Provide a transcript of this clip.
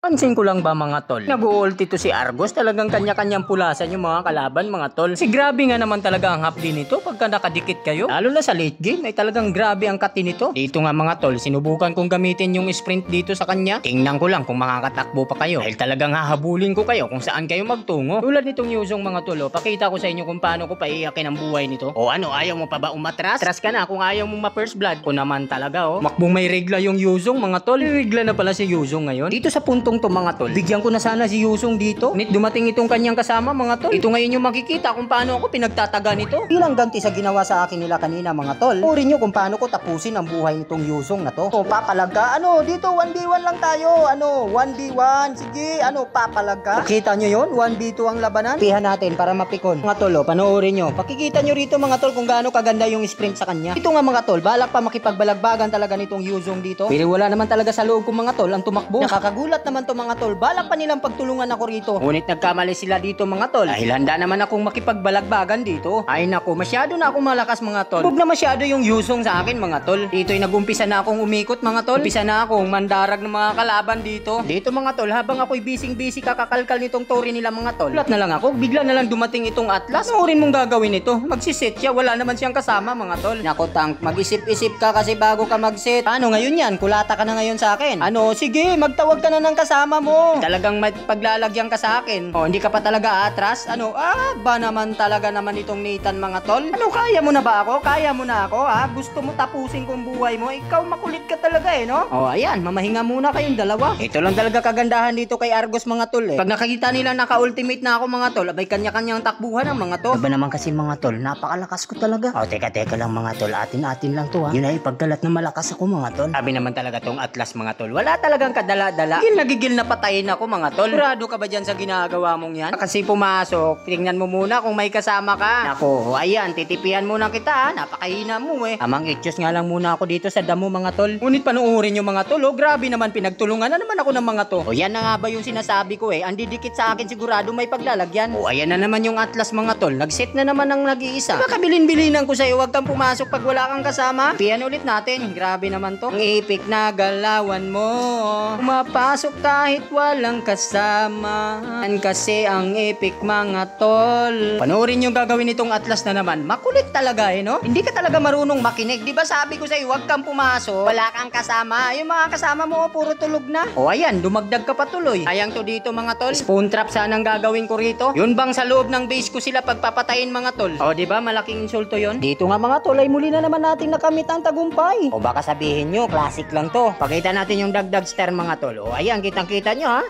Pansin ko lang ba mga tol? Nag-uulti to si Argos, talagang kanya-kanyang pulasan yung mga kalaban mga tol. Si grabe nga naman talaga ang hapdi nito pagka nakadikit kayo. Lalo na sa late game ay talagang grabe ang kati nito. Dito nga mga tol, sinubukan kong gamitin yung sprint dito sa kanya. Tingnan ko lang kung makakatakbo pa kayo. Dahil talagang hahabulin ko kayo kung saan kayo magtungo. Tulad nitong Yuzong mga tol, pakita ko sa inyo kung paano ko paiyakin ang buhay nito. O ano, ayaw mo pa ba umatras? Atras ka na kung ayaw mong ma-first blood. Ko naman talaga makbong may regla yung Yuzong mga tol. May regla na pala si Yuzong ngayon. Dito sa puntong to mga tol, bigyan ko na sana si Yuzong dito. Ngunit dumating itong kanyang kasama mga tol. Ito ngayon yung makikita kung paano ako pinagtataga nito. Bilang ganti sa ginawa sa akin nila kanina mga tol. Uri nyo kung paano ko tapusin ang buhay nitong Yuzong na to. O papalaga, dito 1v1 lang tayo. 1v1, sige, papalaga. Kita nyo yun, 1v2 ang labanan. Pihan natin para mapikon. Mga tol, panoorin nyo. Pakikita nyo rito mga tol kung gaano kaganda yung sprint sa kanya. Ito nga mga tol, balak pa makipagbalagbagan talaga nitong Yuzong dito. Pero wala naman talaga sa loob kong mga tol ang tumakbo. Nakakagulat naman to mga tol. Balak pa nilang pagtulungan ako rito. Ngunit nagkamali sila dito mga tol. Dahil handa naman akong makipagbalagbagan dito. Ay nako, masyado na akong malakas mga tol. Bug na masyado yung Yuzong sa akin mga tol. Dito'y nagumpisa na akong umikot mga tol. Umpisa na akong mandarag ng mga kalaban dito. Dito mga tol, habang ako'y busy kakakalkal nitong tori nila mga tol. Ulat na lang ako, bigla na lang dumating itong Atlas. Ano rin mong gagawin ito? Magsisit siya, wala naman siyang kasama mga tol. Nako tank, mag-isip-isip ka kasi bago ka mag-sit. Ano ngayon yan? Kulata ka na ngayon sa akin. Sige, magtawag ka na ng kasama mo. Talagang paglalagyan ka sa akin. Hindi ka pa talaga atras? Ba naman talaga naman itong Nathan mga tol? Kaya mo na ba ako? Kaya mo na ako ha? Gusto mo tapusin kong buhay mo? Ikaw makulit ka talaga no? Ayan, mamahinga muna kayong dalawa. Ito lang talaga kagandahan dito kay Argos mga tol Pag nakakita nila naka-ultimate na ako mga tol, abay kanya-kanyang takbuhan ang mga tol. Iba naman kasi mga tol, napakalakas ko talaga. Teka lang mga tol, atin-atin lang to ha. Yun ay pagkalat na malakas ako mga tol. Sabi naman talaga tong Atlas mga tol, wala talagang kadala-dala. Nagigil na patayin ako mga tol. Sigurado ka ba dyan sa ginagawa mong yan? Kasi pumasok, tingnan mo muna kung may kasama ka. Nako, ayan, titipihan muna kita ha. Napakahina mo Amang ityos nga lang muna ako dito sa damo mga tol. Ngunit panoorin yung mga tol, grabe naman pinagtulungan na naman ako ng mga to. Yan na nga ba yung sinasabi ko Andidikit sa akin sigurado may paglalagyan. Ayan na naman yung Atlas mga tol. Nag-set na naman ng nag-iisa. Makabilin-bilinan ko sa'yo, huwag kang pumasok pag wala kang kasama. Piyan ulit natin. Grabe naman to. Ang epic na galawan mo. Pumapasok kahit walang kasama. Kasi ang epic mga tol. Panoorin yung gagawin nitong Atlas na naman. Makulit talaga no? Hindi ka talaga marunong makinig. Di ba sabi ko sa'yo, huwag kang pumasok. Wala kang kasama. Yung mga kasama mo, puro tulog na. Ayan, dumagdag ka pa tuloy. Ayang to dito mga tol. Spawn trap sana ang gagawin ko rito. Yun bang sa loob ng base ko sila pagpapatayin mga tol? Di ba malaking insulto yun? Dito nga mga tol ay muli na naman natin nakamit ang tagumpay. Baka sabihin nyo, classic lang to. Pakita natin yung dagdag star mga tol. Ayan, kitang-kita nyo ha.